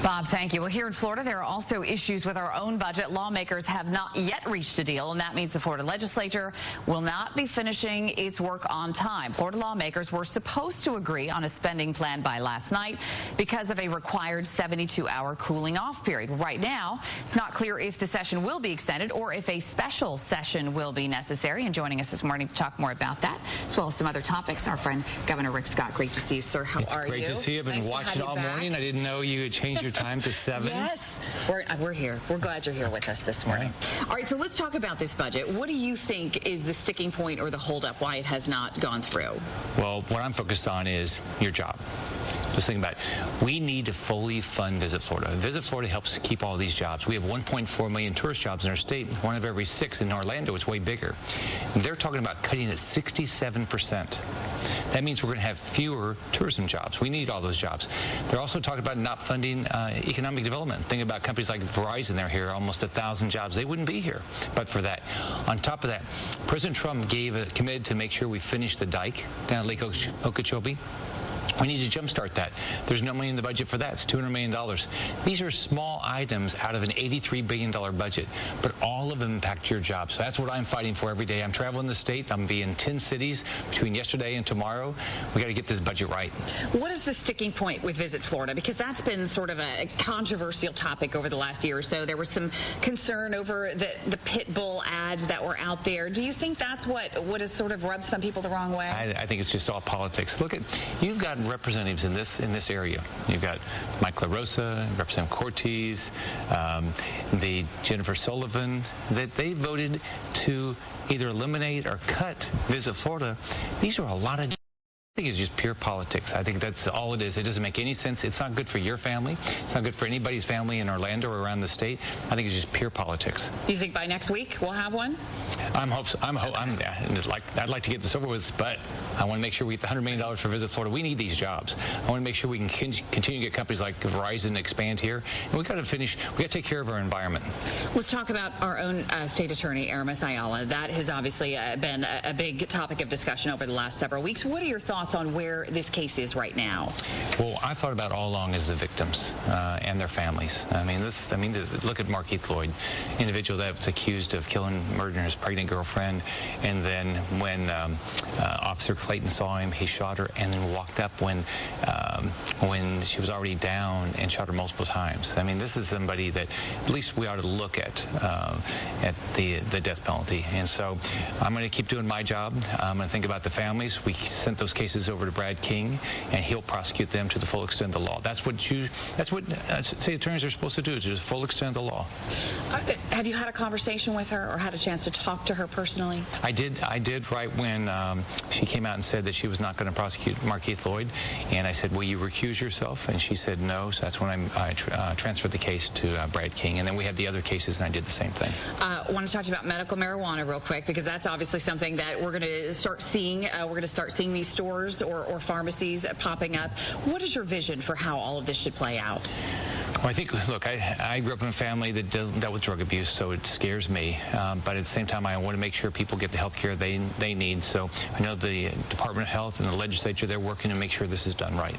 Bob, thank you. Well, here in Florida, there are also issues with our own budget. Lawmakers have not yet reached a deal, and that means the Florida legislature will not be finishing its work on time. Florida lawmakers were supposed to agree on a spending plan by last night because of a required 72-hour cooling off period. Right now, it's not clear if the session will be extended or if a special session will be necessary. And joining us this morning to talk more about that, as well as some other topics, our friend Governor Rick Scott. Great to see you, sir. How are you? It's great to see you. I've been watching all morning. I didn't know you had changed your time to 7. Yes, we're here. We're glad you're here with us this morning. All right, so let's talk about this budget. What do you think is the sticking point or the holdup why it has not gone through? Well, what I'm focused on is your job. Just think about it. We need to fully fund Visit Florida. Visit Florida helps keep all these jobs. We have 1.4 million tourist jobs in our state. One of every 6 in Orlando is way bigger. They're talking about cutting it 67%. That means we're going to have fewer tourism jobs. We need all those jobs. They're also talking about not funding economic development. Think about companies like Verizon. They're here, almost 1,000 jobs. They wouldn't be here but for that. On top of that, President Trump committed to make sure we finish the dike down at Lake Okeechobee. We need to jumpstart that. There's no money in the budget for that. It's $200 million. These are small items out of an $83 billion budget, but all of them impact your job. So that's what I'm fighting for every day. I'm traveling the state. I'm going to be in 10 cities between yesterday and tomorrow. We got to get this budget right. What is the sticking point with Visit Florida? Because that's been sort of a controversial topic over the last year or so. There was some concern over the pit bull ads that were out there. Do you think that's what has sort of rubbed some people the wrong way? I think it's just all politics. Look, you've got representatives in this area. You've got Mike LaRosa, Representative Cortez, the Jennifer Sullivan, that they voted to either eliminate or cut Visit Florida. These are a lot of. I think it's just pure politics. I think that's all it is. It doesn't make any sense. It's not good for your family. It's not good for anybody's family in Orlando or around the state. I think it's just pure politics. You think by next week we'll have one? I'd like to get this over with, but I want to make sure we get the $100 million for Visit Florida. We need these jobs. I want to make sure we can continue to get companies like Verizon expand here. And we've got to finish. We've got to take care of our environment. Let's talk about our own state attorney, Aramis Ayala. That has obviously been a big topic of discussion over the last several weeks. What are your thoughts on where this case is right now? Well, I've thought about all along as the victims and their families. Look at Markeith Lloyd, individual that was accused of murdering his pregnant girlfriend, and then when Officer Clayton saw him, he shot her and then walked up when she was already down and shot her multiple times. I mean, this is somebody that at least we ought to look at the death penalty. And so I'm going to keep doing my job. I'm going to think about the families. We sent those cases over to Brad King, and he'll prosecute them to the full extent of the law. That's what state attorneys are supposed to do, is just full extent of the law. Have you had a conversation with her or had a chance to talk to her personally? I did right when she came out and said that she was not going to prosecute Markeith Lloyd, and I said, will you recuse yourself? And she said no, so that's when I transferred the case to Brad King, and then we had the other cases and I did the same thing. I want to talk to you about medical marijuana real quick, because that's obviously something that we're going to start seeing. We're going to start seeing these stores or pharmacies popping up. What is your vision for how all of this should play out? Well, I think, look, I grew up in a family that dealt with drug abuse, so it scares me. But at the same time, I want to make sure people get the health care they need. So I know the Department of Health and the legislature, they're working to make sure this is done right.